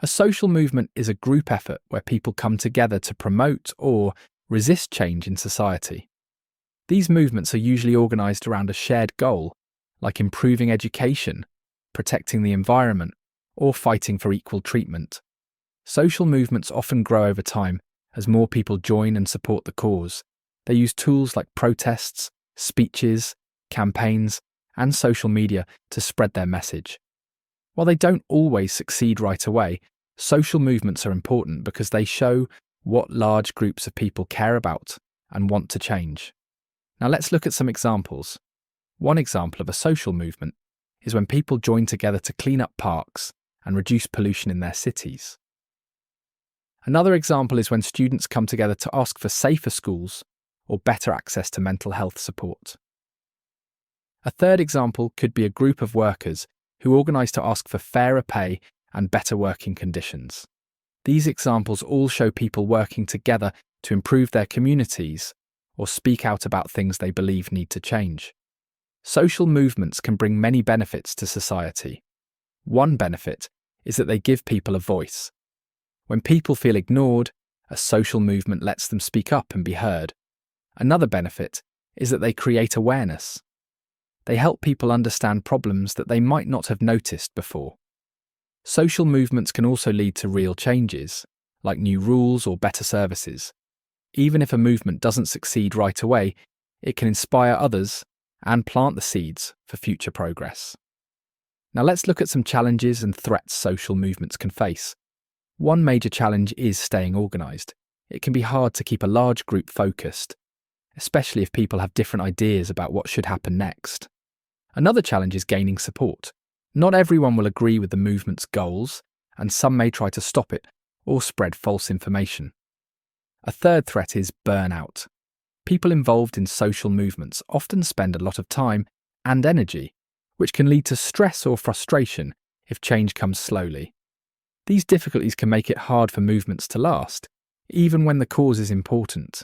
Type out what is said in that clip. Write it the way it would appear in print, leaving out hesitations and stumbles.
A social movement is a group effort where people come together to promote or resist change in society. These movements are usually organised around a shared goal, like improving education, protecting the environment, or fighting for equal treatment. Social movements often grow over time as more people join and support the cause. They use tools like protests, speeches, campaigns, and social media to spread their message. While they don't always succeed right away, social movements are important because they show what large groups of people care about and want to change. Now let's look at some examples. One example of a social movement is when people join together to clean up parks and reduce pollution in their cities. Another example is when students come together to ask for safer schools or better access to mental health support. A third example could be a group of workers who organise to ask for fairer pay and better working conditions. These examples all show people working together to improve their communities or speak out about things they believe need to change. Social movements can bring many benefits to society. One benefit is that they give people a voice. When people feel ignored, a social movement lets them speak up and be heard. Another benefit is that they create awareness. They help people understand problems that they might not have noticed before. Social movements can also lead to real changes, like new rules or better services. Even if a movement doesn't succeed right away, it can inspire others and plant the seeds for future progress. Now let's look at some challenges and threats social movements can face. One major challenge is staying organised. It can be hard to keep a large group focused, especially if people have different ideas about what should happen next. Another challenge is gaining support. Not everyone will agree with the movement's goals, and some may try to stop it or spread false information. A third threat is burnout. People involved in social movements often spend a lot of time and energy, which can lead to stress or frustration if change comes slowly. These difficulties can make it hard for movements to last, even when the cause is important.